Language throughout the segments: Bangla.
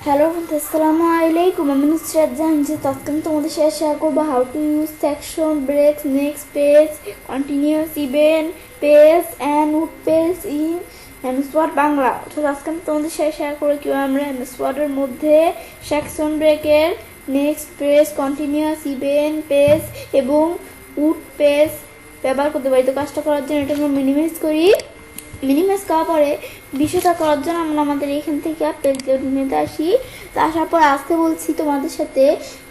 Hello friends, Assalamualaikum. I'm Nusrat Jahan. Today তোমাদের সাথে শেয়ার করব how to use section breaks, next page, continuous event, page and wood page in MS Word Bangla. তো আজকে আমি তোমাদের সাথে শেয়ার করব কিভাবে আমরা MS Word এর মধ্যে section break এর next page, continuous event, page এবং wood page ব্যবহার করতে পারি। তো কাজটা করার জন্য এটা আমরা মিনিমাইজ করি। মিনিমাইজ করার পরে বিষয়টা করার জন্য আমরা আমাদের এখান থেকে পেজ নিতে আসি। তো আসার পর আসতে বলছি তোমাদের সাথে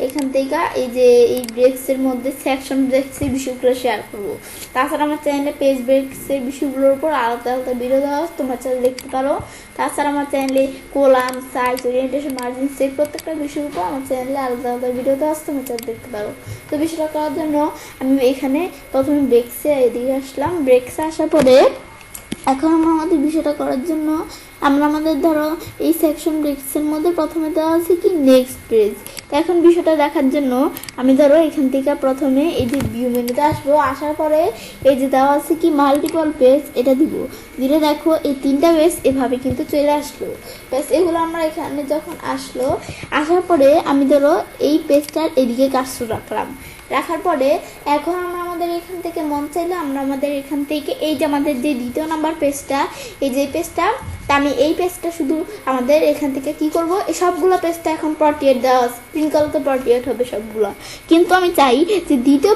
এখান থেকে এই যে এই ব্রেক্সের মধ্যে সেকশন ব্রেক্সের বিষয়গুলো শেয়ার করবো। তাছাড়া আমার চ্যানেলে পেজ ব্রেক্সের বিষয়গুলোর উপর আলাদা আলাদা ভিডিও দেওয়া তোমরা চ্যানেলে দেখতে পারো। তাছাড়া আমার চ্যানেলে column, size, orientation, margin, set প্রত্যেকটা বিষয়ের উপর আমার চ্যানেলে আলাদা আলাদা ভিডিও দেওয়া তোমরা চ্যানেলে দেখতে পারো। তো বিষয়টা করার জন্য আমি এখানে প্রথমে ব্রেক্সে এদিকে আসলাম। ব্রেক্সে আসার পরে এখন আমরা আমাদের বিষয়টা করার জন্য আমরা আমাদের ধরো এই সেকশন ব্রেক্সের মধ্যে প্রথমে দেওয়া আছে কি নেক্সট পেজ। এখন বিষয়টা দেখার জন্য আমি ধরো এখান থেকে প্রথমে এই যে ভিউ মেনুতে আসবো। আসার পরে এই যে দেওয়া আছে কি মাল্টিপল পেজ, এটা দিব। দিলে দেখো এই তিনটা পেজ এভাবে কিন্তু চলে আসলো। পেজ এগুলো আমরা এখানে যখন আসলো, আসার পরে আমি ধরো এই পেজটার এদিকে কাজটা রাখার পরে এখন আমরা আমাদের এখান থেকে মন চাইলে আমরা আমাদের এখান থেকে এই যে আমাদের যে দ্বিতীয় নাম্বার পেজটা, এই যে পেজটা, তা আমি এই পেজটা শুধু আমাদের এখান থেকে কি করব, এই সবগুলো পেজটা এখন প্রটিয়েট দেওয়া প্রিন্ট করতে প্রটিয়েট হবে সবগুলো। কিন্তু আমি চাই যে দ্বিতীয়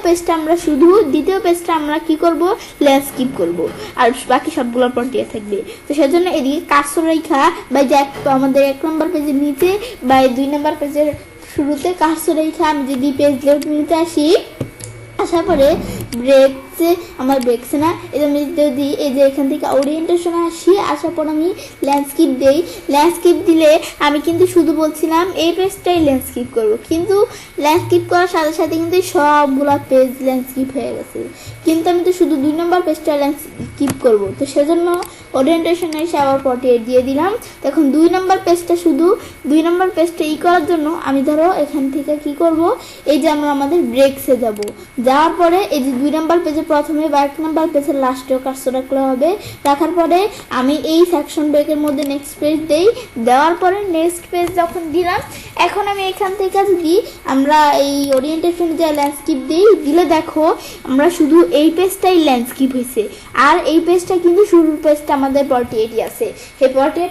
পেজটা আমরা কি করব, ল্যান্ডস্কেপ করব, আর বাকি সবগুলো প্রটিয়েট থাকবে। তো সেজন্য এদিকে কার্সর রেখা বা যে আমাদের 1 নম্বর পেজের নিচে বা 2 নম্বর পেজের শুরুতে কার্সর রেখা আমি যদি পেজ লেআউট নিতে আসি, আসার পরে ব্রেক্সে আমার ব্রেক্সে না এটা আমি যদি এই যে এখান থেকে ওরিয়েন্টেশন আসি, আসার পর আমি ল্যান্ডস্কেপ দেই। ল্যান্ডস্কেপ দিলে আমি কিন্তু শুধু বলছিলাম এই পেজটাই ল্যান্ডস্কেপ করবো, কিন্তু ল্যান্ডস্কেপ করার সাথে সাথে কিন্তু সবগুলা পেজ ল্যান্ডস্কেপ হয়ে গেছে। কিন্তু আমি তো শুধু 2 নম্বর পেজটা ল্যান্ডস্কেপ করবো। তো সেজন্য ওরিয়েন্টেশনে এসে আবার পটিয়ে দিয়ে দিলাম। এখন 2 নম্বর পেজটা শুধু 2 নম্বর পেজটা করার জন্য আমি ধরো এখান থেকে কি করব, এই যে আমরা আমাদের ব্রেক্সে যাব। যাওয়ার পরে এই যে 2 নম্বর পেজে প্রথমে বা 1 নম্বর পেজের লাস্টেও কাজটা রাখলে হবে। রাখার পরে আমি এই সেকশন ব্রেকের মধ্যে নেক্সট পেজ দেই। দেওয়ার পরে নেক্সট পেজ যখন দিলাম, এখন আমি এখান থেকে যদি আমরা এই ওরিয়েন্টেশন যে ল্যান্ডস্কেপ দিলে দেখো আমরা শুধু এই পেজটাই ল্যান্ডস্কেপ হয়েছে, আর এই পেজটা কিন্তু শুরুর পেজটা আমাদের পটিয়েটি আছে, হে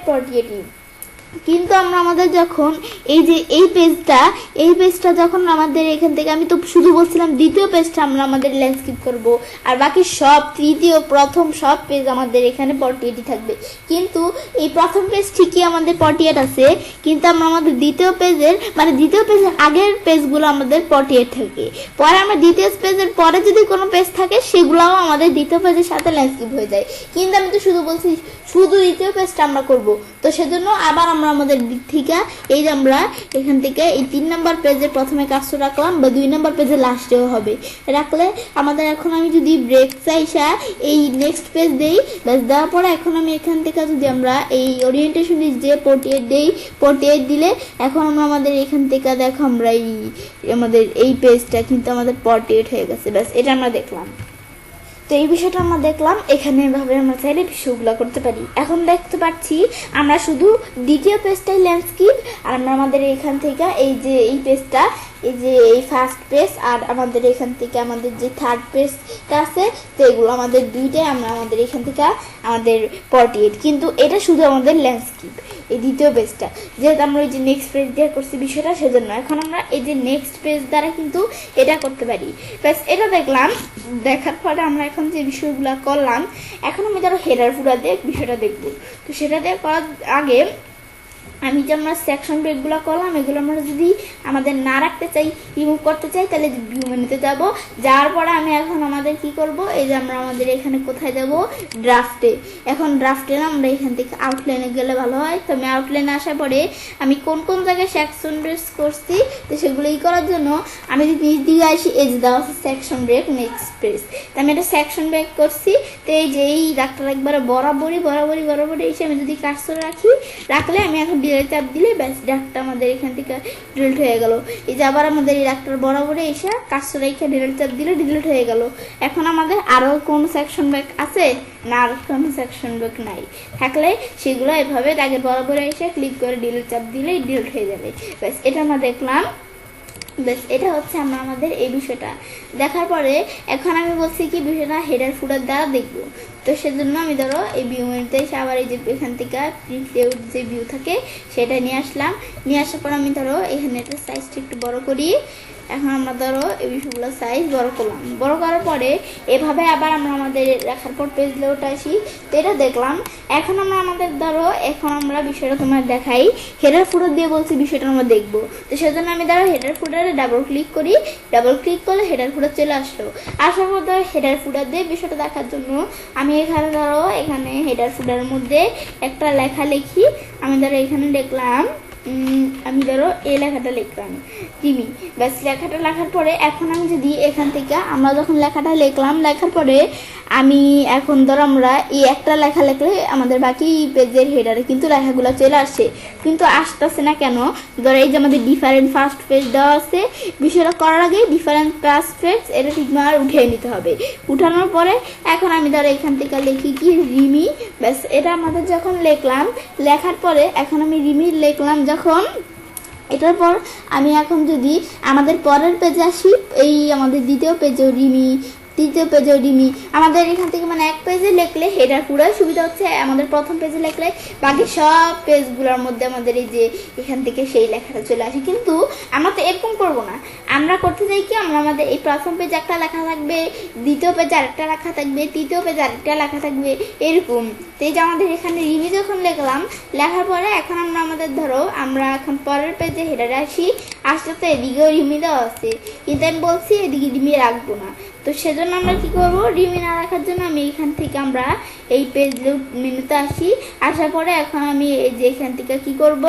পটিয়েটি। কিন্তু আমরা আমাদের যখন এই যে এই পেজটা যখন আমাদের এখান থেকে আমি তো শুধু বলছিলাম দ্বিতীয় পেজটা আমরা আমাদের ল্যান্ডস্কেপ করব, আর বাকি সব তৃতীয় প্রথম সব পেজ আমাদের এখানে পটিয়েটি থাকবে। কিন্তু এই প্রথম পেজ ঠিকই আমাদের পটিয়েট আছে, কিন্তু আমরা আমাদের দ্বিতীয় পেজের আগের পেজগুলো আমাদের পটিয়েট থাকে। পরে আমরা দ্বিতীয় পেজের পরে যদি কোনো পেজ থাকে সেগুলোও আমাদের দ্বিতীয় পেজের সাথে ল্যান্ডস্কেপ হয়ে যায়। কিন্তু আমি তো শুধু বলছি শুধু দ্বিতীয় পেজটা আমরা করব। তো সেজন্য আবার আমরা আমাদের দিক থেকে এই যে আমরা এখান থেকে এই 3 নম্বর পেজের প্রথমে কাজটা রাখলাম, বা 2 নম্বর পেজের লাস্টেও হবে রাখলে আমাদের। এখন আমি যদি ব্রেক চাইসা এই নেক্সট পেজ দেই, ব্যাস দেওয়ার পরে এখন আমি এখান থেকে যদি আমরা এই ওরিয়েন্টেশন যে পটিয়েট দিলে এখন আমরা আমাদের এখান থেকে দেখো আমরা আমাদের এই পেজটা কিন্তু আমাদের পটিয়েট হয়ে গেছে। ব্যাস এটা আমরা দেখলাম। তো এই বিষয়টা আমরা দেখলাম, এখানে এভাবে আমরা চাইলে বিষয়গুলো করতে পারি। এখন দেখতে পাচ্ছি আমরা শুধু দ্বিতীয় পেজটাই ল্যান্ডস্কেপ, আর আমরা আমাদের এখান থেকে এই যে এই পেজটা, এই যে এই ফার্স্ট পেজ, আর আমাদের এখান থেকে আমাদের যে থার্ড পেজটা আছে, তো এগুলো আমাদের দুইটাই আমরা আমাদের এখান থেকে আমাদের পটিয়েট, কিন্তু এটা শুধু আমাদের ল্যান্ডস্কেপ এই দ্বিতীয় পেজটা, যেহেতু আমরা ওই যে নেক্সট পেজ দিয়ে করছি বিষয়টা, সেজন্য এখন আমরা এই যে নেক্সট পেজ দ্বারা কিন্তু এটা করতে পারি। ব্যাস এটা দেখলাম। দেখার পরে আমরা এখন যে বিষয়গুলো করলাম, এখন আমি ধরো হেডার ফুডার দিয়ে বিষয়টা দেখবো। তো সেটা দিয়ে করার আগে আমি যে আমরা সেকশন ব্রেকগুলো করলাম, এগুলো আমরা যদি আমাদের না রাখতে চাই, রিমুভ করতে চাই, তাহলে ভিউ মেনুতে যাব। যাওয়ার পরে আমি এখন আমাদের কি করব, এই যে আমরা আমাদের এখানে কোথায় যাব, ড্রাফটে। এখন ড্রাফটে না আমরা এখান থেকে আউটলাইনে গেলে ভালো হয়। তো আমি আউটলাইনে আসার পরে আমি কোন কোন জায়গায় সেকশন ব্রেক করছি, তো সেগুলো করার জন্য আমি যদি নিচ দিকে আসি, এই যে দেওয়া আছে সেকশন ব্রেক নেক্সট পেজ। তো আমি একটা সেকশন ব্রেক করছি। তো এই যে এই ডাক্তার একবারে বরাবরই এসে আমি যদি কাজ রাখলে আমি এখন ডিলিট চাপ দিলে ব্যাস ডাকটা আমাদের এখান থেকে ডিলিট হয়ে গেল। এই যে আবার আমাদের এই ডাকটার বরাবরে এসে কাজটা রেখে ডিলিট চাপ দিলে ডিলিট হয়ে গেল। এখন আমাদের আরও কোনো সেকশন ব্যাক আছে না? আর কোনো সেকশন ব্যাক নাই, থাকলে সেগুলো এভাবে ডাকের বরাবরে এসে ক্লিক করে ডিলিট চাপ দিলেই ডিলিট হয়ে যাবে। ব্যাস এটা আমরা দেখলাম। বেশ, এটা হচ্ছে আমরা আমাদের এই বিষয়টা দেখার পরে এখন আমি বলছি কি বিষয়টা হেডার ফুটার দ্বারা দেখবো। তো সেজন্য আমি ধরো এই ভিউ মেনুতে এসে আবার এই যে এখান থেকে প্রিভিউ যে ভিউ থাকে সেটা নিয়ে আসলাম। নিয়ে আসার পর আমি ধরো এখানে একটা সাইজটা একটু বড় করি। এখন আমরা ধরো এই বিষয়গুলো সাইজ বড় করলাম। বড় করার পরে এভাবে আবার আমরা আমাদের রাখার পর পেজ লেআউটে আসি। তো এটা দেখলাম। এখন আমরা আমাদের ধরো এখন আমরা বিষয়টা তোমার দেখাই। হেডার ফুটার দিয়ে বলছি বিষয়টা আমরা দেখবো। তো সেজন্য আমি ধরো হেডার ফুটারে ডাবল ক্লিক করি। ডাবল ক্লিক করলে হেডার ফুটার চলে আসলো। আসার পর ধরো হেডার ফুটার দিয়ে বিষয়টা দেখার জন্য আমি এখানে ধরো এখানে হেডার ফুটারের মধ্যে একটা লেখা লিখি। আমি ধরো এখানে লিখলাম আমি ধরো এই লেখাটা লিখলাম রিমি। ব্যাস লেখাটা লেখার পরে এখন আমি যদি এখান থেকে আমরা যখন লেখাটা লিখলাম লেখার পরে আমি এখন ধরো আমরা এই একটা লেখা লিখলে আমাদের বাকি পেজের হেডারে কিন্তু লেখাগুলো চলে আসছে, কিন্তু আসতেছে না কেন? ধরো এই যে আমাদের ডিফারেন্ট ফার্স্ট পেজ দেওয়া আছে, বিষয়টা করার আগে ডিফারেন্ট ফার্স্ট পেজ এটা ঠিকমতো উঠিয়ে নিতে হবে। উঠানোর পরে এখন আমি ধরো এখান থেকে লিখি কি রিমি। ব্যাস এটা আমাদের যখন লিখলাম লেখার পরে এখন আমি রিমি লিখলাম যখন, এটার পর আমি এখন যদি আমাদের পরের পেজে আসি, এই আমাদের দ্বিতীয় পেজেও রিমি, তৃতীয় পেজেও রিমি, আমাদের এখান থেকে মানে এক পেজে লিখলে হেডার পুরো সুবিধা হচ্ছে। আমাদের প্রথম পেজে লিখলে বাকি সব পেজগুলোর মধ্যে আমাদের এই যে এখান থেকে সেই লেখাটা চলে আসে। কিন্তু আমরা তো এরকম করবো না, আমরা করতে চাই কি আমরা আমাদের এই প্রথম পেজে একটা লেখা থাকবে, দ্বিতীয় পেজে আরেকটা লেখা থাকবে, তৃতীয় পেজে আরেকটা লেখা থাকবে, এরকম। তো এই যে আমাদের এখানে রিমি যখন লিখলাম, লেখার পরে এখন আমরা আমাদের ধরো আমরা এখন পরের পেজে হেডারে আসি, আসলে তো এদিকেও রিমি দেওয়া আছে, কিন্তু আমি বলছি এদিকে রিমি রাখবো না। তো সেজন্য আমরা কি করব, রিমি না রাখার জন্য আমি এখান থেকে আমরা এই পেজ লেআউট মেনুতে আসি। আসার পরে এখন আমি এই যে এখান থেকে কি করব,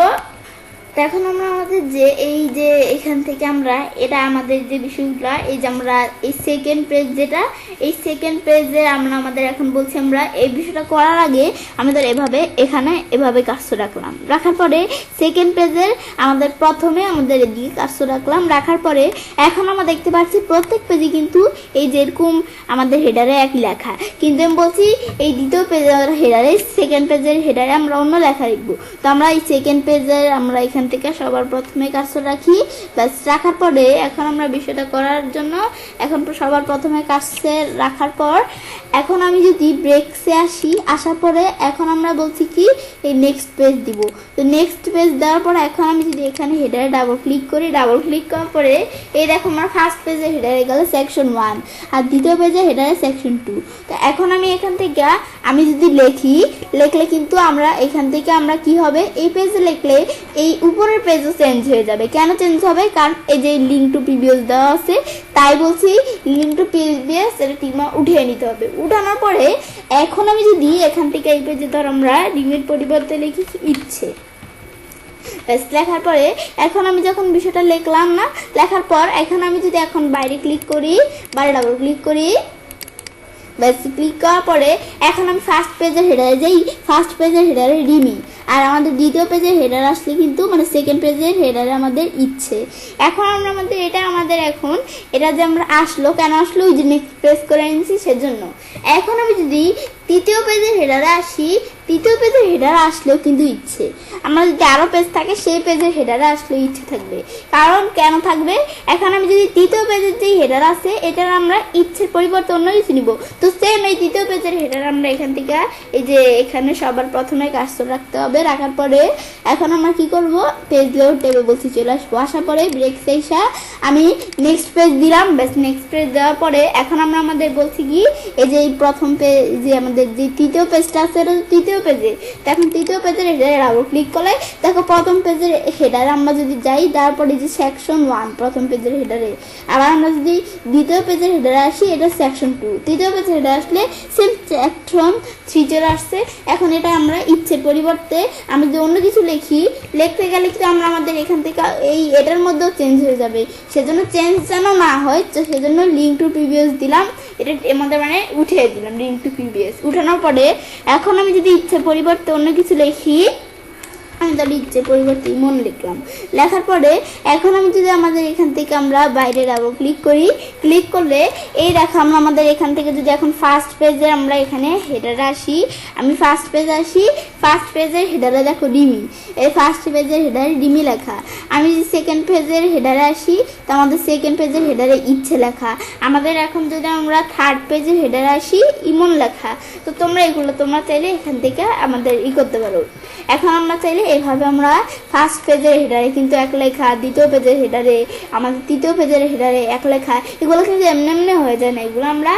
তো এখন আমরা আমাদের যে এই যে এখান থেকে আমরা এটা আমাদের যে বিষয়গুলো এই যে আমরা এই সেকেন্ড পেজ যেটা এই সেকেন্ড পেজে আমরা আমাদের এখন বলছি আমরা এই বিষয়টা করার আগে আমাদের এভাবে এখানে এভাবে কাজটা রাখলাম। রাখার পরে সেকেন্ড পেজের আমাদের প্রথমে আমাদের এদিকে কাজটা রাখলাম। রাখার পরে এখন আমরা দেখতে পাচ্ছি প্রত্যেক পেজে কিন্তু এই যেরকম আমাদের হেডারে একই লেখা, কিন্তু আমি বলছি এই দ্বিতীয় পেজের হেডারে সেকেন্ড পেজের হেডারে আমরা অন্য লেখা লিখবো। তো আমরা এই সেকেন্ড পেজের আমরা এখান থেকে সবার প্রথমে কাজটা রাখি। ব্যাস রাখার পরে এখন আমরা বিষয়টা করার জন্য এখন সবার প্রথমে কাজটা রাখার পর এখন আমি যদি ব্রেকসে আসি, আসার পরে এখন আমরা বলছি কি এই নেক্সট পেজ দিব। তো নেক্সট পেজ দেওয়ার পর এখন আমি যদি এখানে হেডারে ডাবল ক্লিক করি, ডাবল ক্লিক করার পরে এই দেখো আমার ফার্স্ট পেজে হেডারে গেল সেকশন 1 আর দ্বিতীয় পেজে হেডারে সেকশন 2। তো এখন আমি এখান থেকে আমি যদি লিখলে কিন্তু আমরা এখান থেকে আমরা কি হবে, এই পেজে লিখলে এই উপরের পেজও চেঞ্জ হয়ে যাবে। কেন চেঞ্জ হবে? কারণ এই যে লিঙ্ক টু প্রিভিয়াস দেওয়া আছে, তাই বলছি লিঙ্ক টু প্রিভিয়াস এটা টিমা উঠিয়ে নিতে হবে। উঠানোর পরে এখন আমি যদি এখান থেকে এই পেজে ধর আমরা রিমির পরিবর্তে লিখি ইচ্ছে, লেখার পরে এখন আমি যখন বিষয়টা লিখলাম না, লেখার পর এখন আমি যদি এখন বাইরে ক্লিক করি, বাইরে ডাবল ক্লিক করি, ব্যাস ক্লিক করার পরে এখন আমি ফার্স্ট পেজের হেডারে যাই, ফার্স্ট পেজের হেডারে রিমি, আর আমাদের দ্বিতীয় পেজের হেডার আসলে কিন্তু মানে সেকেন্ড পেজের হেডারে আমাদের ইচ্ছে। এখন আমরা আমাদের এটা আমাদের এখন এটা যে আমরা আসলো কেন আসলো, ওই যে নেক্সট প্রেস করে নিয়েছি সেজন্য। এখন আমি যদি তৃতীয় পেজের হেডারে আসি, তৃতীয় পেজের হেডারে আসলেও কিন্তু ইচ্ছে, আমরা যদি আরও পেজ থাকে সেই পেজের হেডারে আসলেও ইচ্ছে থাকবে। কারণ কেন থাকবে, এখন আমি যদি তৃতীয় পেজের যেই হেডার আছে এটার আমরা ইচ্ছের পরিবর্তে অন্য কিছু নিব, তো সেম এই তৃতীয় পেজের হেডার আমরা এখান থেকে এই যে এখানে সবার প্রথমে কাজটা রাখতে হবে। রাখার পরে এখন আমরা কি করব, পেজ লেআউট ট্যাবে বলছি চলে আসবো। আসার পরে ব্রেকসে এসে আমি নেক্সট পেজ দিলাম। ব্যাস নেক্সট পেজ দেওয়ার পরে এখন আমরা আমাদের বলছি কি এই যে এই প্রথম পেজ যে আমাদের যে তৃতীয় পেজটা আছে এটা তৃতীয় পেজে, এখন তৃতীয় পেজের হেডারে ডাবল ক্লিক করলে দেখো প্রথম পেজের হেডারে আমরা যদি যাই, তারপরে যে সেকশন 1 প্রথম পেজের হেডারে, আবার আমরা যদি দ্বিতীয় পেজের হেডারে আসি এটা সেকশন 2, তৃতীয় পেজের হেডারে আসলে সেম সেকশন 3 চলে আসছে। এখন এটা আমরা ইচ্ছের পরিবর্তে আমি যদি অন্য কিছু লিখতে গেলে কিন্তু আমরা আমাদের এখান থেকে এই এটার মধ্যেও চেঞ্জ হয়ে যাবে, সেজন্য চেঞ্জ যেন না হয় তো সেজন্য লিঙ্ক টু প্রিভিয়াস দিলাম, এটা আমাদের মানে উঠিয়ে দিলাম লিঙ্ক টু প্রিভিয়াস। উঠানোর পরে এখন আমি যদি ইচ্ছে পরিবর্তে অন্য কিছু লিখি, আমি তার ইচ্ছে পরিবর্তে ইমন লিখলাম। লেখার পরে এখন আমি যদি আমাদের এখান থেকে আমরা বাইরে ডাবল ক্লিক করি, ক্লিক করলে এই দেখো আমরা আমাদের এখান থেকে যদি এখন ফার্স্ট পেজে আমরা এখানে হেডারে আসি, আমি ফার্স্ট পেজে আসি, ফার্স্ট পেজের হেডারে দেখো ডিমি, এই ফার্স্ট পেজের হেডারে ডিমি লেখা। আমি যদি সেকেন্ড পেজের হেডারে আসি তো আমাদের সেকেন্ড পেজের হেডারে ইচ্ছে লেখা। আমাদের এখন যদি আমরা থার্ড পেজের হেডারে আসি ইমন লেখা। তো তোমরা এগুলো তোমরা চাইলে এখান থেকে আমাদের করতে পারো। এখন আমরা চাইলে এভাবে আমরা ফার্স্ট পেজের হেডারে কিন্তু এক লেখা, দ্বিতীয় পেজের হেডারে, আমাদের তৃতীয় পেজের হেডারে এক লেখা, এগুলো কিন্তু এমনি এমনি হয়ে যায় না। এগুলো আমরা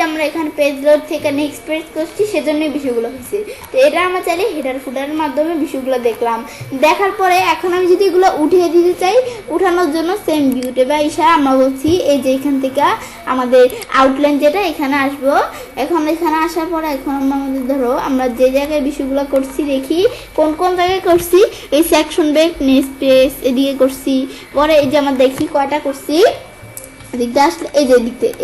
আমরা এখানে পেজ লোড থেকে নেক্সট পেজ করছি, সেজন্যই বিষয়গুলো হয়েছে। তো এটা আমরা চাইলে হেডার ফুডারের মাধ্যমে বিষয়গুলো দেখলাম। দেখার পরে এখন আমি যদি এগুলো উঠিয়ে দিতে চাই, উঠানোর জন্য সেম ভিউতে বা ইশারা আমরা বলছি এই যে এখান থেকে আমাদের আউটলাইন যেটা এখানে আসবো। এখন এখানে আসার পরে এখন আমরা আমাদের ধরো আমরা যে জায়গায় বিষয়গুলো করছি দেখি কোন কোন জায়গায় করছি। এই সেকশন ব্রেক, নেক্সট পেজ এদিকে করছি, পরে এই যে আমরা দেখি কয়টা করছি। এদিকে আসলে এই যে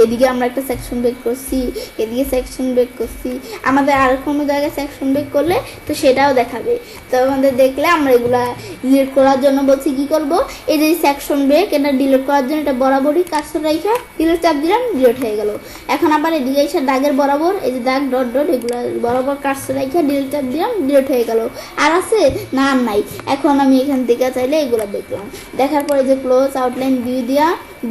এদিকে আমরা একটা সেকশন ব্রেক করছি, এদিকে সেকশন ব্রেক করছি। আমাদের আর কোনো জায়গায় সেকশন ব্রেক করলে তো সেটাও দেখাবে। তো আমাদের দেখলে আমরা এগুলা ডিলিট করার জন্য বলছি কি করব, এই যে সেকশন ব্রেক এটা ডিলিট করার জন্য এটা বরাবরই কাজটা রেখে ডিলিট চাপ দিলাম, ডিলিট হয়ে গেল। এখন আবার এদিকে এসে দাগের বরাবর এই যে দাগ ডট ডট এগুলো বরাবর কাজটা রেখে ডিলিট চাপ দিলাম, ডিলিট হয়ে গেল। আর আছে না? আর নাই। এখন আমি এখান থেকে চাইলে এগুলো দেখলাম। দেখার পরে যে ক্লোজ আউটলাইন ভিউ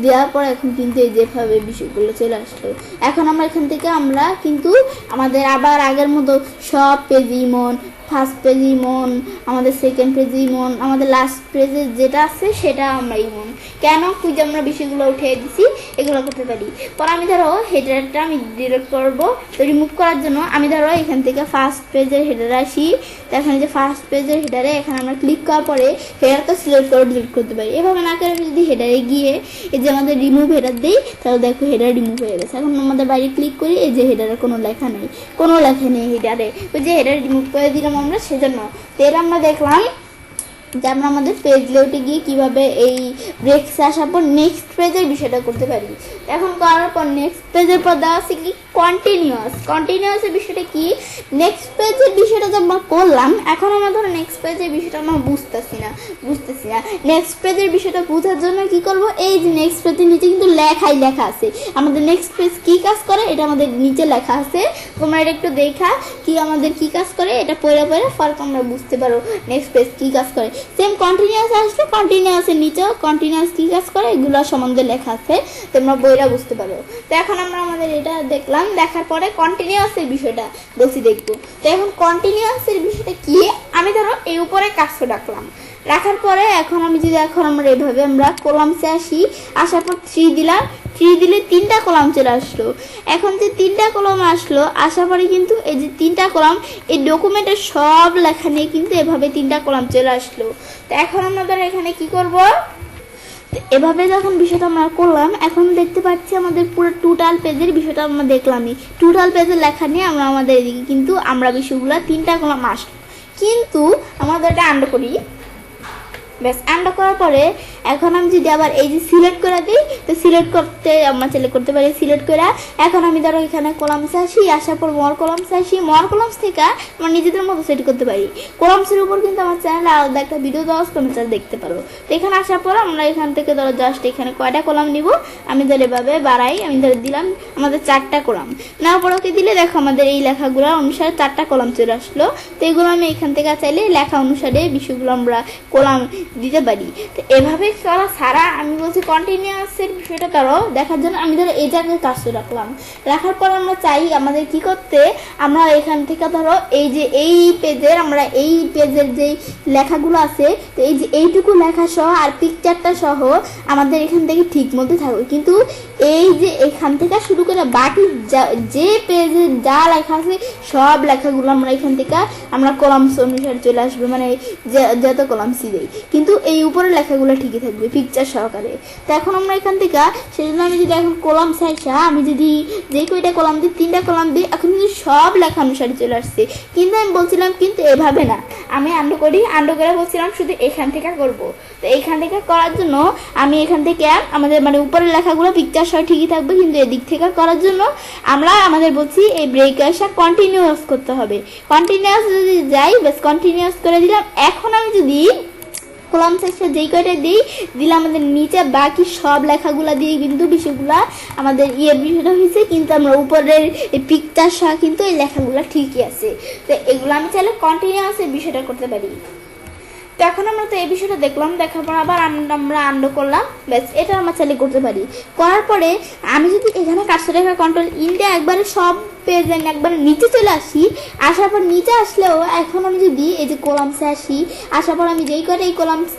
দেওয়ার পর এখন কিন্তু এই যেভাবে বিষয়গুলো চলে আসলো। এখন আমরা এখান থেকে আমরা কিন্তু আমাদের আবার আগের মতো সব পেজ ইমন, ফার্স্ট পেজ ইমন, আমাদের সেকেন্ড পেজ ইমন, আমাদের লাস্ট পেজে যেটা আছে সেটা আমরা ইমন কেন খুঁজে আমরা বিষয়গুলো উঠিয়ে দিছি এগুলো করতে পারি। পরে আমি ধরো হেডারটা আমি ডিলিট করবো, তো রিমুভ করার জন্য আমি ধরো এখান থেকে ফার্স্ট পেজের হেডারে আসি। তো এখানে যে ফার্স্ট পেজের হেডারে এখানে আমরা ক্লিক করার পরে হেডারটা সিলেক্ট করে ডিলিট করতে পারি। এভাবে না করে যদি হেডারে গিয়ে এই যে আমাদের রিমুভ হেডার দিই তাহলে দেখো হেডার রিমুভ হয়ে গেছে। এখন আমাদের বাইরে ক্লিক করি, এই যে হেডারে কোনো লেখা নেই, কোনো লেখা নেই হেডারে, ওই যে হেডার রিমুভ করে দিলাম আমরা সেজন্য। তো এর আমরা দেখলাম যে আমরা আমাদের পেজ লেআউটে গিয়ে কিভাবে এই ব্রেকসে আসার পর নেক্সট পেজের বিষয়টা করতে পারি। এখন করার পর নেক্সট পেজের পর দেওয়া আছে কি কন্টিনিউয়াসের বিষয়টা কি, নেক্সট পেজের বিষয়টা তো আমরা করলাম। এখন আমরা ধরো নেক্সট পেজের বিষয়টা আমরা বুঝতেছি না। নেক্সট পেজের বিষয়টা বোঝার জন্য কি করব, এই যে নেক্সট পেজের নিচে কিন্তু লেখা আছে আমাদের নেক্সট পেজ কি কাজ করে, এটা আমাদের নিচে লেখা আছে। তোমরা এটা একটু দেখা কি আমাদের কি কাজ করে এটা পড়ে ফর তোমরা বুঝতে পারো নেক্সট পেজ কি কাজ করে। সেম কন্টিনিউয়াস আসলে কন্টিনিউয়াসের নিচেও কন্টিনিউয়াস কি কাজ করে এগুলো সম্বন্ধে লেখা আছে, তোমরা বইটা বুঝতে পারো। তো এখন আমরা আমাদের এটা দেখলাম, দেখার পরে কন্টিনিউয়াসের বিষয়টা বলছি দেখবো। তো এখন কন্টিনিউয়াসের বিষয়টা কি, আমি ধরো এই উপরে কাজটা রাখার পরে এখন আমি যদি এখন আমরা এভাবে আমরা কলামসে আসি, আসার পর 3 দিলাম, 3 দিলে 3টা কলাম চলে আসলো। এখন যে 3টা কলাম আসলো আসার পরে কিন্তু এই যে 3টা কলাম এই ডকুমেন্টের সব লেখা নিয়ে কিন্তু এভাবে 3টা কলাম চলে আসলো। তো এখন আমাদের এখানে কি করব, এভাবে যখন বিষয়টা আমরা করলাম এখন দেখতে পাচ্ছি আমাদের পুরো টোটাল পেজের বিষয়টা আমরা দেখলামই। টোটাল পেজের লেখা নিয়ে আমরা আমাদের এদিকে কিন্তু আমরা বিষয়গুলো 3টা কলাম আসলো। কিন্তু আমাদের এটা আন্ডার করি, ব্যাস আন্ডার করার পরে এখন আমি যদি আবার এই যে সিলেক্ট করে দিই, তো সিলেক্ট করতে আমরা সিলেক্ট করতে পারি। সিলেক্ট করে এখন আমি ধরো এখানে কলামসে আসি, আসার পর মর কলামসে আসি, মর কলামস থেকে আমরা নিজেদের মতো সেট করতে পারি। কলামসের উপর কিন্তু আমার চ্যানেলে আলাদা একটা ভিডিও দেওয়া আছে, তোমরা চাইলে দেখতে পারো। তো এখানে আসার পর আমরা এখান থেকে ধরো জাস্ট এখানে কয়টা কলাম নিব আমি ধরে এভাবে বাড়াই, আমি ধরে দিলাম আমাদের 4টা কলাম। নেওয়ার পর ওকে দিলে দেখো আমাদের এই লেখাগুলো অনুসারে 4টা কলাম চলে আসলো। তো এগুলো আমি এখান থেকে চাইলে লেখা অনুসারে বিষয়গুলো আমরা কলাম দিতে পারি। তো এভাবে করা ছাড়া আমি বলছি কন্টিনিউয়াসের বিষয়টা ধরো দেখার জন্য আমি ধরো এই জায়গায় কাজটা রাখার পর আমরা চাই আমাদের কি করতে, আমরা এখান থেকে ধরো এই যে এই পেজের আমরা এই পেজের যে লেখাগুলো আছে তো এই যে এইটুকু লেখা সহ আর পিকচারটা সহ আমাদের এখান থেকে ঠিক মতো থাকবে। কিন্তু এই যে এখান থেকে শুরু করে বাকি যে পেজে যা লেখা আছে সব লেখাগুলো আমরা এখান থেকে আমরা কলামস অনুসারে চলে আসবে, মানে যত কলামসই দেই। কিন্তু এই উপরের লেখাগুলো ঠিকই থাকবে পিকচার সহকারে। তো এখন আমরা এখান থেকে সেজন্য আমি যদি এখন কলাম সাইজা আমি যদি যেই কয়টা কলাম দিই 3টা কলাম দিই, এখন কিন্তু সব লেখা অনুসারে চলে আসছে। কিন্তু আমি বলছিলাম কিন্তু এভাবে না, আমি আন্ডু করে বলছিলাম শুধু এখান থেকে করব। তো এখান থেকে করার জন্য আমি এখান থেকে আমাদের মানে উপরের লেখাগুলো পিকচার সহ ঠিকই থাকবে, কিন্তু এদিক থেকে করার জন্য আমরা আমাদের বলছি এই ব্রেক আসা কন্টিনিউয়াস করতে হবে। কন্টিনিউয়াস যদি যাই বেশ কন্টিনিউয়াস করে দিলাম। এখন আমি যদি কলাম সাইজটা যেই কয়টা দিলে আমাদের নিচে বাকি সব লেখাগুলা দিয়ে কিন্তু বিষয়গুলা আমাদের বিষয়টা হয়েছে, কিন্তু আমরা উপরের এই পিকচার সহ কিন্তু এই লেখাগুলা ঠিকই আছে। তো এগুলো আমি চাইলে কন্টিনিউয়াস এই বিষয়টা করতে পারি। তো এখন আমরা তো এই বিষয়টা দেখলাম, দেখার পর আবার আমরা আন্ডু করলাম, ব্যাস এটা আমরা চাইলে করতে পারি। করার পরে আমি যদি এখানে কাজটা রেখা কন্ট্রোল ইন্ডিয়া একবারে সব পেজে একবারে নিচে চলে আসি, আসার পর নিচে আসলেও এখন আমি যদি এই যে কলামসে আসি, আসার পর আমি যেই করে এই কলামস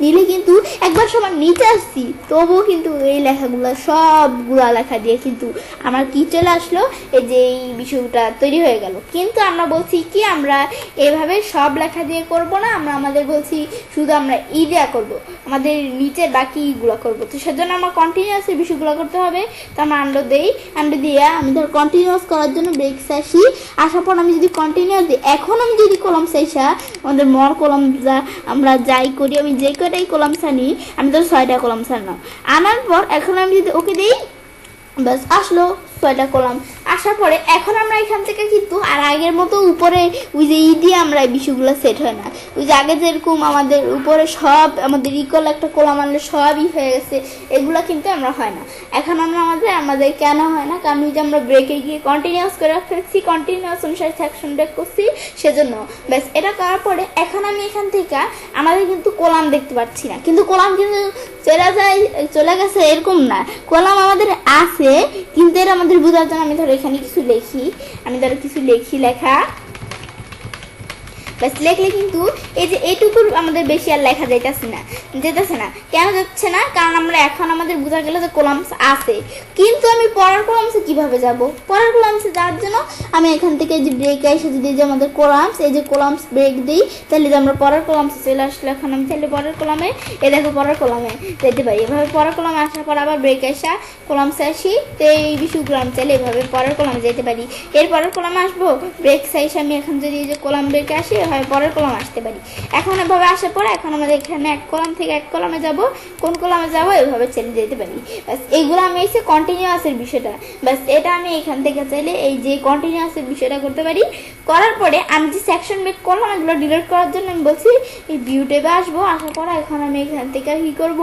নিলে কিন্তু একবার সবার নিচে আসছি, তবুও কিন্তু এই লেখাগুলো সবগুলা লেখা দিয়ে কিন্তু আমার কি চলে আসলো, এই যে এই বিষয়টা তৈরি হয়ে গেল। কিন্তু আমরা বলছি কি আমরা এভাবে সব লেখা দিয়ে করব না, আমরা আমাদের বলছি শুধু আমরা দেয়া করব, আমাদের নিচের বাকি ইগুলো করবো। তো সেজন্য আমার কন্টিনিউয়াস এই বিষয়গুলো করতে হবে। তো আমরা আন্ডু দিয়ে আমি ধর কন্টিনিউয়াস করার জন্য ব্রেক আসি, আসার পর আমি যদি কন্টিনিউয়াস দিই, এখন আমি যদি কলম সাইসা আমাদের মর কলম আমরা যাই করি, আমি যে কটাই কলম সানি, আমি ধর 6টা কলম সারলাম, আনার পর এখন আমি যদি ওকে দিই, ব্যাস আসলো 6টা কলাম। আসার পরে এখন আমরা এখান থেকে কিন্তু আর আগের মতো উপরে ওই যে দিয়ে আমরা এই বিষয়গুলো সেট হয় না। ওই যে আগে যেরকম আমাদের উপরে সব আমাদের ইকুয়াল একটা কলাম আনলে সবই হয়ে গেছে, এগুলো কিন্তু আমরা হয় না। এখন আমরা আমাদের কেন হয় না, কারণ ওই যে আমরা ব্রেকে গিয়ে কন্টিনিউয়াস করে ফেলছি, কন্টিনিউয়াস অনুসারে সেকশন ব্রেক করছি, সেজন্য। ব্যাস এটা করার পরে এখন আমি এখান থেকে আমাদের কিন্তু কলাম দেখতে পাচ্ছি না, কিন্তু কলাম কিন্তু চলে গেছে এরকম না, কলাম আমাদের আছে, কিন্তু এর আমাদের বোঝার জন্য আমি ধরো এখানে কিছু লিখি, লেখা ব্যাস লেখলে কিন্তু এই যে এইটুকুর আমাদের বেশি আর লেখা যেতেছে না। কেন যাচ্ছে না, কারণ আমরা এখন আমাদের বোঝা গেল যে কলামস আছে, কিন্তু আমি পরের কলামসে কিভাবে যাব? পরের কলামসে যাওয়ার জন্য আমি এখান থেকে যে ব্রেক এসে যদি যে আমাদের কলামস, এই যে কলামস ব্রেক দিই, তাহলে যে আমরা পরের কলামসে চলে আসলে এখন আমি চাইলে পরের কলামে দেখো পরের কলামে যেতে পারি। এভাবে পরের কলামে আসার পর আবার ব্রেক আসা কলামসে আসি, তো এই বিষয়গুলো আমি চাইলে এভাবে পরের কলামে যেতে পারি। এর পরের কলামে আসবো, ব্রেক সাইজ আমি এখন যদি এই যে কলাম ব্রেকে আসি হয় পরের কলাম আসতে পারি। এখন এভাবে আসার পর এখন আমাদের এখানে এক কলাম থেকে এক কলামে যাব, কোন কলামে যাব এভাবে চলে যেতে পারি। ব্যাস এইগুলো আমি এসে কন্টিনিউয়াসের বিষয়টা, ব্যাস এটা আমি এখান থেকে চাইলে এই যে কন্টিনিউয়াসের বিষয়টা করতে পারি। করার পরে আমি যে সেকশন ব্রেক করলাম এগুলো ডিলিট করার জন্য আমি বলছি এই ভিউ ট্যাবে আসবো, আসার পরে এখন আমি এখান থেকে কি করব,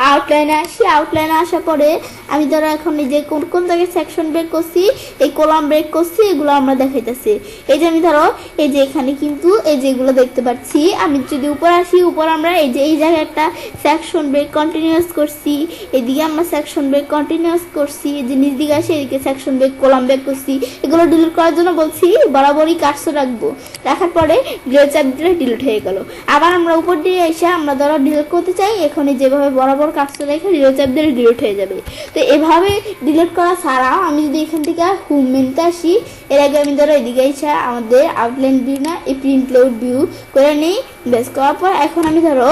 আউটলাইনে আসি। আউটলাইনে আসার পরে আমি ধরো এখন এই যে কোন জায়গায় সেকশন ব্রেক করছি, এই কলাম ব্রেক করছি, এগুলো আমরা দেখাইতেছি। এই যে আমি ধরো এই যে এখানে কিন্তু এই যেগুলো দেখতে পাচ্ছি, আমি যদি উপর আসি, উপর আমরা এই যে এই জায়গায় একটা সেকশন ব্রেক কন্টিনিউয়াস করছি, এদিকে আমরা সেকশন ব্রেক কন্টিনিউয়াস করছি, এই যে নিচ দিকে আসি এদিকে সেকশন ব্রেক কলাম ব্রেক করছি। এগুলো ডিলিট করার জন্য বলছি বরাবরই কাটসো রাখবো, রাখার পরে ডিলিট চাপ দিলে ডিলিট হয়ে গেল। আবার আমরা উপর দিয়ে এসে আমরা ধরো ডিলিট করতে চাই, এখানে যেভাবে বরাবর কাটসো রেখে ডিলিট চাপ দিলে ডিলিট হয়ে যাবে। তো এভাবে ডিলিট করা ছাড়াও আমি যদি এখান থেকে হোম মেনুতে আসি, এর আগে আমি ধরো এদিকে এসে আমাদের আউটলাইন ভিউ না এই প্রিন্ট লাউড ভিউ করে নিই। বেশ করার পর এখন আমি ধরো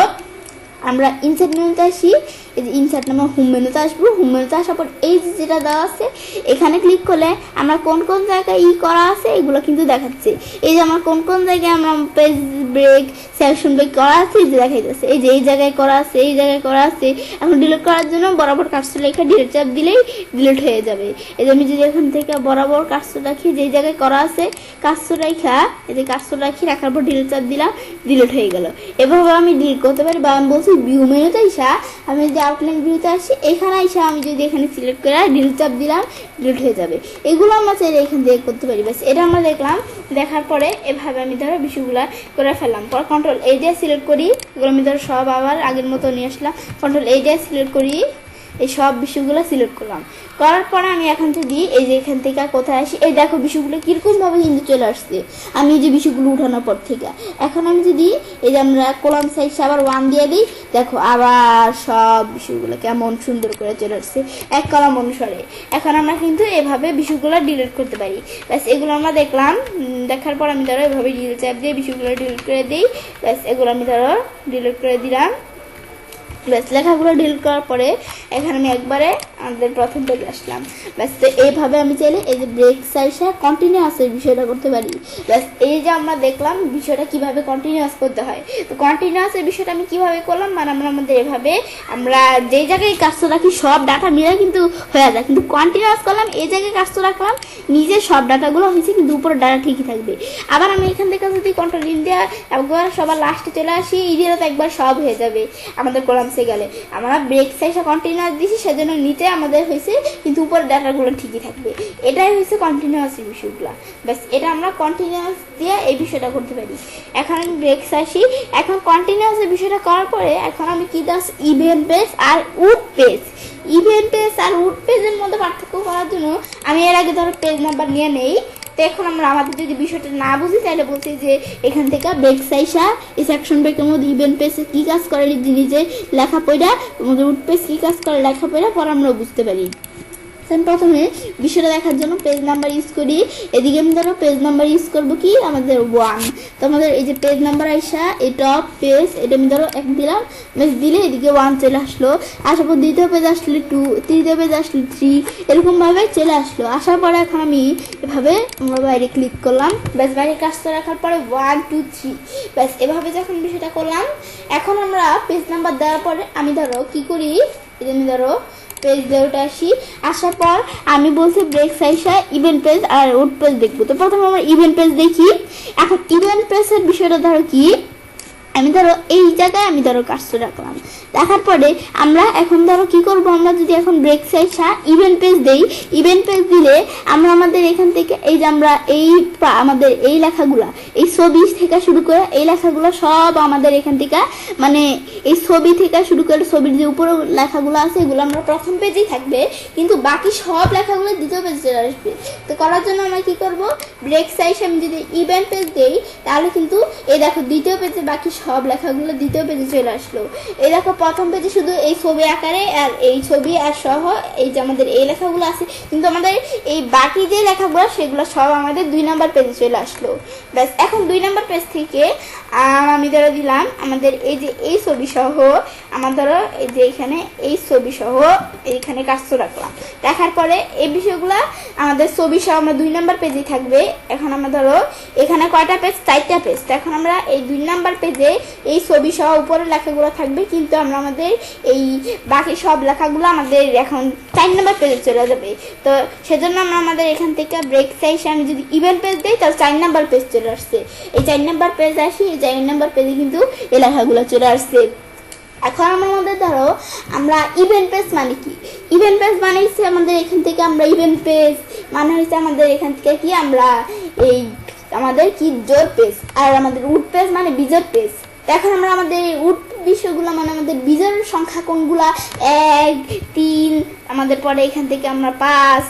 আমরা ইনসার্ট মেনুতে আসি, এই যে ইনসার্ট নামে হোম মেনুতে আসবো। হোম মেনুতে আসার পর এই যে যেটা দেওয়া আছে এখানে ক্লিক করলে আমরা কোন জায়গায় করা আছে এগুলো কিন্তু দেখাচ্ছে। এই যে আমার কোন জায়গায় আমরা পেজ ব্রেক সেকশন ব্রেক করা আছে এই যে দেখাইতেছে, এই যে এই জায়গায় করা আছে, এই জায়গায় করা আছে। এখন ডিলিট করার জন্য বরাবর কাটসো লেখা ডিলিট চাপ দিলেই ডিলিট হয়ে যাবে। এই যে আমি যদি এখান থেকে বরাবর কাটসো রাখি, যেই জায়গায় করা আছে কাটসো রেখা, এই যে কাটসো রাখার পর ডিলিট চাপ দিলাম, ডিলিট হয়ে গেল। এভাবে আমি ডিলিট করতে পারি। বা আমি বলছি ভিউ মেনুতে আইসা আমি যদি আউটলাইন ভিউতে আসি, এখানে আইসা আমি যদি এখানে সিলেক্ট করে ডিলিট চাপ দিলাম, ডিলিট হয়ে যাবে। এগুলো আমরা চাইলে এখান থেকে করতে পারি। ব্যাস এটা আমরা দেখলাম, দেখার পরে এভাবে আমি ধরো বিষয়গুলো করে ফেললাম। পর কন্ট্রোল এই দিয়ে সিলেক্ট করি, এগুলো আমি ধরো সব আবার আগের মতো নিয়ে আসলাম। কন্ট্রোল এই দিয়ে সিলেক্ট করি, এই সব বিষয়গুলো সিলেক্ট করলাম, করার পরে আমি এখন যদি এই যে এখান থেকে কোথায় আসি, এই দেখো বিষয়গুলো কীরকমভাবে কিন্তু চলে আসছে আমি এই যে বিষয়গুলো উঠানোর পর থেকে। এখন আমি যদি এই যে আমরা কলাম সাইজ আবার 1 দিয়ে দিই, দেখো আবার সব বিষয়গুলো কেমন সুন্দর করে চলে আসছে এক কলাম অনুসারে। এখন আমরা কিন্তু এভাবে বিষয়গুলো ডিলিট করতে পারি। ব্যাস এগুলো আমরা দেখলাম, দেখার পর আমি ধরো এভাবে ডিলিট চাপ দিয়ে বিষয়গুলো ডিলিট করে দিই। ব্যাস এগুলো আমি ধরো ডিলিট করে দিলাম। ব্যাস লেখাগুলো ডিলিট করার পরে এখানে আমি একবারে আমাদের প্রথম পেজে আসলাম। ব্যাস তো এইভাবে আমি চাইলে এই যে ব্রেক সাইজে কন্টিনিউয়াস এই বিষয়টা করতে পারি। ব্যাস এই যে আমরা দেখলাম বিষয়টা কিভাবে কন্টিনিউয়াস করতে হয়। তো কন্টিনিউয়াস এই বিষয়টা আমি কিভাবে করলাম, মানে আমরা আমাদের এভাবে আমরা যেই জায়গায় কাজটা রাখি সব ডাটা মিলে কিন্তু হয়ে যায়, কিন্তু কন্টিনিউয়াস করলাম এই জায়গায় কাজটা রাখলাম নিজের সব ডাটাগুলো হয়েছে কিন্তু উপরে ডাটা ঠিকই থাকবে। আবার আমি এখান থেকে যদি কন্ট্রোল ইন্ডিয়া একবার সবার লাস্টে চলে আসি, ইডিয়াতে তো একবার সব হয়ে যাবে আমাদের কলামসে গেলে। আমরা ব্রেক সাইজটা কন্টিনিউয়াস দিছি সেজন্য নিচে আমাদের হয়েছে কিন্তু উপরে ডাটাগুলো ঠিকই থাকবে। এটাই হয়েছে কন্টিনিউয়াস এই বিষয়গুলো। ব্যাস এটা আমরা কন্টিনিউয়াস দিয়ে এই বিষয়টা করতে পারি। এখন আমি ব্রেক আসি, এখন কন্টিনিউয়াস এই বিষয়টা করার পরে এখন আমি কি দাস ইভেন্ট পেজ আর উড পেজ। ইভেন্ট পেজ আর উড পেজের মধ্যে পার্থক্য করার জন্য আমি এর আগে ধরো পেজ নাম্বার নিয়ে নেই। তো এখন আমরা আমাদের যদি বিষয়টা না বুঝি তাহলে বলছি যে এখান থেকে ব্রেক সাইজা এই সেকশন ব্রেকের মধ্যে ইভেন্ট পেজ কী কাজ করে নিজে লেখা পড়া, আমাদের উড পেজ কী কাজ করে লেখা পড়া পর আমরাও বুঝতে পারি। প্রথমে বিষয়টা দেখার জন্য পেজ নাম্বার ইউজ করি। এদিকে আমি ধরো পেজ নাম্বার ইউজ করবো কি আমাদের 1। তো আমাদের এই যে পেজ নাম্বার আইসা এই টপ পেজ এটা আমি ধরো 1 দিলাম, বেশ দিলে এদিকে 1 চলে আসলো। আসার পর দ্বিতীয় পেজ আসলে 2, তৃতীয় পেজ আসলে 3, এরকমভাবে চলে আসলো। আসার পরে এখন আমি এভাবে আমরা বাইরে ক্লিক করলাম। ব্যাস বাইরে কাজটা রাখার পরে 1 2 3 ব্যাস এভাবে যখন বিষয়টা করলাম, এখন আমরা পেজ নাম্বার দেওয়ার পরে আমি ধরো কি করি, এই যে আমি ধরো পেজ দেওয়াটা আসি। আসার পর আমি বলছি ব্রেক সাইজে ইভেন্ট পেজ আর উড পেজ দেখবো। তো প্রথমে আমরা ইভেন্ট পেজ দেখি। এখন ইভেন্ট পেজের বিষয়টা ধরো কি, আমি ধরো এই জায়গায় আমি ধরো কাজটা রাখলাম। দেখার পরে আমরা এখন ধরো কি করব, আমরা যদি এখন ব্রেক সাইজা ইভেন্ট পেজ দেই, ইভেন্ট পেজ দিলে আমরা আমাদের এখান থেকে এই যে আমরা এই আমাদের এই লেখাগুলা এই ছবি থেকে শুরু করে এই লেখাগুলো সব আমাদের এখান থেকে মানে এই ছবি থেকে শুরু করে ছবির যে উপরে লেখাগুলো আছে এগুলো আমরা প্রথম পেজেই থাকবে, কিন্তু বাকি সব লেখাগুলো দ্বিতীয় পেজে চলে আসবে। তো করার জন্য আমরা কি করব, ব্রেক সাইজ আমি যদি ইভেন্ট পেজ দেই তাহলে কিন্তু এই দেখো দ্বিতীয় পেজে বাকি সব লেখাগুলো দ্বিতীয় পেজে চলে আসলো। এই দেখো প্রথম পেজে শুধু এই ছবি আকারে আর এই ছবি আর সহ এই যে আমাদের এই লেখাগুলো আছে, কিন্তু আমাদের এই বাকি যে লেখাগুলো সেগুলো সব আমাদের 2 নাম্বার পেজে চলে আসলো। ব্যাস এখন 2 নাম্বার পেজ থেকে আমি ধরো দিলাম আমাদের এই যে এই ছবি সহ, আমার ধরো এই যে এখানে এই ছবি সহ এইখানে কাজটা রাখলাম। দেখার পরে এই বিষয়গুলো আমাদের ছবি সহ আমরা 2 নাম্বার পেজেই থাকবে। এখন আমরা ধরো এখানে কয়টা পেজ, 4টা পেজ। তো এখন আমরা এই 2 নাম্বার পেজে এই ছবি সহ উপরে লেখাগুলো থাকবে, কিন্তু আমরা আমাদের এই বাকি সব লেখাগুলো আমাদের এখন 4 নাম্বার পেজে চলে যাবে। তো সেজন্য আমরা আমাদের এখান থেকে ব্রেক সাইজে আমি যদি ইভেন্ট পেজ দিই তাহলে 4 নাম্বার পেজ চলে আসছে। এই 4 নাম্বার পেজ আসি, এই 4 নাম্বার পেজে কিন্তু এই লেখাগুলো চলে আসছে। এখন আমার মধ্যে ধরো আমরা ইভেন্ট পেজ মানে কি, ইভেন্ট পেজ মানে হচ্ছে আমাদের এখান থেকে আমরা ইভেন্ট পেজ মানে হচ্ছে আমাদের এখান থেকে কি আমরা এই আমাদের কি জোর পেজ, আর আমাদের উড পেজ মানে বিজোড় পেজ। এখন আমরা আমাদের উড বিষয়গুলো মানে আমাদের বিজোড় সংখ্যা কোনগুলা 1 3 আমাদের পরে এখান থেকে আমরা 5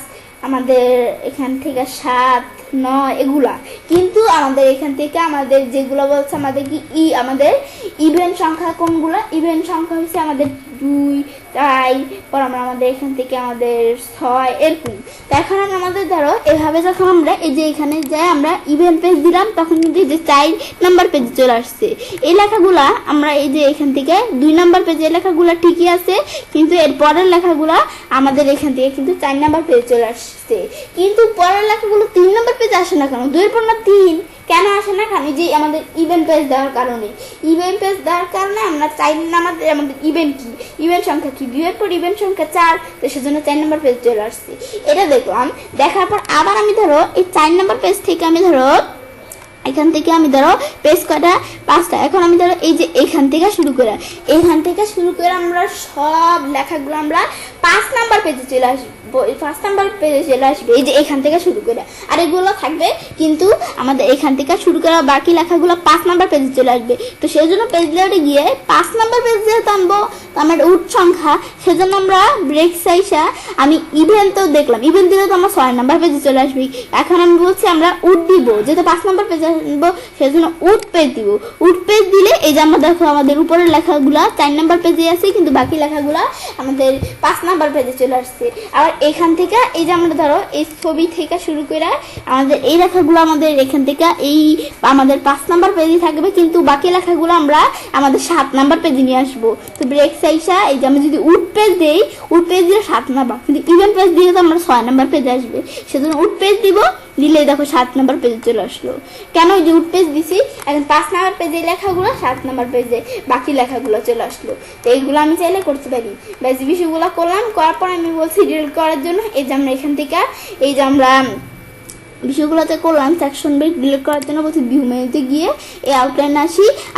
আমাদের এখান থেকে 7 9 এগুলা, কিন্তু আমাদের এখান থেকে আমাদের যেগুলো বলছে আমাদের কি আমাদের ইভেন্ট সংখ্যা কোনগুলা, ইভেন্ট সংখ্যা হচ্ছে আমাদের 2 4 পর আমরা আমাদের এখান থেকে আমাদের 6 এরকম। তো এখন আমাদের ধরো এভাবে যখন আমরা এই যে এখানে যাই আমরা ইভেন্ট পেজ দিলাম তখন কিন্তু যে 4 নাম্বার পেজে চলে আসছে এই লেখাগুলা। আমরা এই যে এখান থেকে 2 নাম্বার পেজে লেখাগুলা ঠিকই আছে, কিন্তু এর পরের লেখাগুলা আমাদের এখান থেকে কিন্তু 4 নাম্বার পেজে চলে আসছে, কিন্তু পরের লেখাগুলো 3 নাম্বার পেজে আসে না কেন, 2 এর পর না 3 কেন আসে না, কারণ যে আমাদের ইভেন্ট পেজ দেওয়ার কারণে। ইভেন্ট পেজ দেওয়ার কারণে আমরা 4 নাম্বার আমাদের ইভেন্ট কি ইভেন্ট সংখ্যা কি 2 এর পর ইভেন্ট সংখ্যা 4, তো সেজন্য 4 নাম্বার পেজ চলে আসছে। এটা দেখলাম, দেখার পর আবার আমি ধরো এই 4 নাম্বার পেজ থেকে আমি ধরো এখান থেকে আমি ধরো পেজ কটা 5টা। এখন আমি ধরো এই যে এখান থেকে শুরু করে আমরা সব লেখাগুলো আমরা 5 নাম্বার পেজে চলে আসবো, 5 নাম্বার পেজে চলে আসবে এই যে এখান থেকে শুরু করে। আর এগুলো থাকবে কিন্তু আমাদের এখান থেকে শুরু করা বাকি লেখাগুলো 5 নাম্বার পেজে চলে আসবে। তো সেই জন্য পেজ লেআউটে গিয়ে 5 নাম্বার পেজে টানবো, তো আমার উড সংখ্যা, সেজন্য আমরা ব্রেক সাইসা আমি ইভেন্টও দেখলাম, ইভেন্ট দিলে তো আমরা 6 নাম্বার পেজে চলে আসবি। এখন আমি বলছি আমরা উড দিব, যেহেতু 5 নাম্বার পেজে আনবো সেজন্য উড পেজ দিব। উড পেজ দিলে এই যে আমরা দেখো আমাদের উপরের লেখাগুলা 4 নাম্বার পেজে আছে, কিন্তু বাকি লেখাগুলা আমাদের 5 নাম্বার পেজে চলে আসছে। আবার এখান থেকে এই যে আমরা ধরো এই ছবি থেকে শুরু করে আমাদের এই লেখাগুলো আমাদের এখান থেকে এই আমাদের 5 নাম্বার পেজে থাকবে, কিন্তু বাকি লেখাগুলো আমরা আমাদের 7 নাম্বার পেজে নিয়ে আসবো। তো ব্রেক সাইসা এই যে আমি যদি উড পেজ দেই, উড পেজ দিয়ে 7 নাম্বার, কিন্তু ইভেন্ট পেজ দিয়ে তো আমরা 6 নাম্বার পেজে আসবে, সেজন্য উড পেজ দিব, দিলে দেখো 7 নাম্বার পেজে চলে আসলো। কেন যে উড পেজ দিছি, এখন 5 নাম্বার পেজে লেখাগুলো 7 নাম্বার পেজে বাকি লেখাগুলো চলে আসলো। তো এইগুলো আমি চাইলে করতে পারি। ব্যাস বিষয়গুলো করলাম, করার পর আমি বলছি ডিলিট করার জন্য। এই যে আমরা এখান থেকে এই যে আমরা বিষয়গুলোতে করলাম সেকশন ব্রেক ডিলিট করার জন্য বলছি ভিউ মেনুতে গিয়ে এই আউটলাইন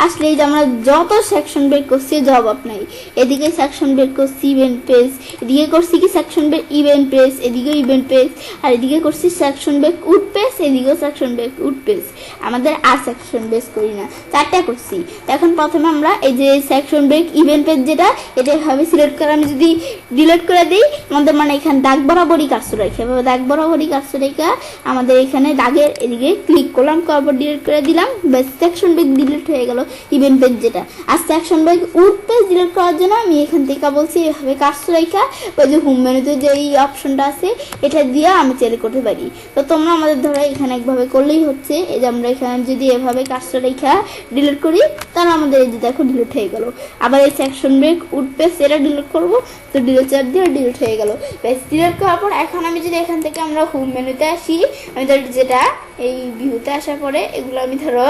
আসলে এই যে আমরা যত সেকশন ব্রেক করছি জবাব নাই, এদিকে সেকশন ব্রেক করছি ইভেন্ট পেজ, এদিকে করছি কি সেকশন ব্রেক ইভেন্ট পেজ, এদিকে ইভেন্ট পেজ, আর এদিকে করছি সেকশন ব্রেক উড পেজ, এদিকেও সেকশন ব্রেক উড পেজ। আমাদের আর সেকশন বেস করি না, 4টা করছি। এখন প্রথমে আমরা এই যে সেকশন ব্রেক ইভেন্ট পেজ যেটা, এটা এভাবে সিলেক্ট করে আমি যদি ডিলিট করে দিই, আমাদের মানে এখানে দাগ বরাবরই কাজটা রেখে, দাগ বরাবরই কাজটা রেখে আমাদের এখানে দাগের এদিকে ক্লিক করলাম, তারপর ডিলিট করে দিলাম, বেস সেকশন ব্রেক ডিলিট হয়ে গেল ইভেন্ট পেজ যেটা। আর section break odd page delete করার জন্য আমি এখান থেকে বলছি এভাবে কাজটা রেখা ওই যে হোম মেনুতে যে এই অপশনটা আছে এটা দিয়ে আমি চেলে করতে পারি। তো তোমরা আমাদের ধরো এখানে একভাবে করলেই হচ্ছে। এই যে আমরা এখানে যদি এভাবে কাজটা রেখা ডিলিট করি, তাহলে আমাদের এই যে দেখো ডিলিট হয়ে গেল। আবার এই সেকশন ব্রেক উড পেজ এটা ডিলিট করব, তো ডিলিট চার দিয়ে ডিলিট হয়ে গেল। বেশ ডিলিট করার পর এখন আমি যদি এখান থেকে আমরা হোম মেনুতে আসি, আমি ধরো যেটা এই ভিউতে আসার পরে এগুলো আমি ধরো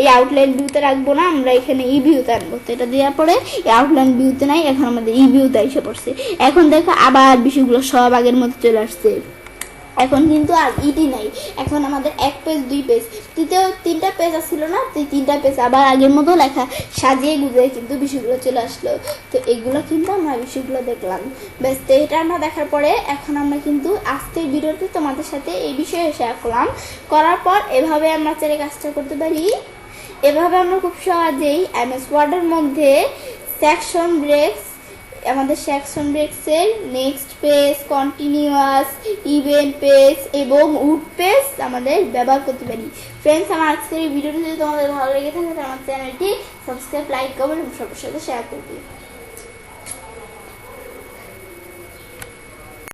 এই আউটলাইন ভিউতে রাখবো না, আমরা এখানে ই ভিউতে আনবো। তো এটা দেওয়ার পরে এই আউটলাইন ভিউতে নাই, এখন আমাদের ই ভিউতে এসে পড়ছে। এখন দেখো আবার বিষয়গুলো সব আগের মতো চলে আসছে। এখন কিন্তু আর ইডি নাই, এখন আমাদের 1 পেজ 2 পেজ, তৃতীয় 3টা পেজ আসছিল না, তো 3টা পেজ আবার আগের মতো লেখা সাজিয়ে গুজিয়ে কিন্তু বিষয়গুলো চলে আসলো। তো এগুলো কিন্তু আমরা বিষয়গুলো দেখলাম। বেশ, তো এটা আমরা দেখার পরে এখন আমরা কিন্তু আজকের ভিডিওতে তোমাদের সাথে এই বিষয়ে শেয়ার করলাম। করার পর এভাবে আমরা চাইলে কাজটা করতে পারি। এভাবে আমরা খুব সহজেই এমএস ওয়ার্ডের মধ্যে সেকশন ব্রেকস, আমাদের সেকশন ব্রেকসের next page, continuous, even page এবং উড পেজ আমাদের ব্যবহার করতে পারি। ফ্রেন্ডস, আমার আজকের এই ভিডিওটি যদি তোমাদের ভালো লেগে থাকে তাহলে আমার চ্যানেলটি সাবস্ক্রাইব, লাইক, কমেন্ট এবং সবার সাথে শেয়ার করবে।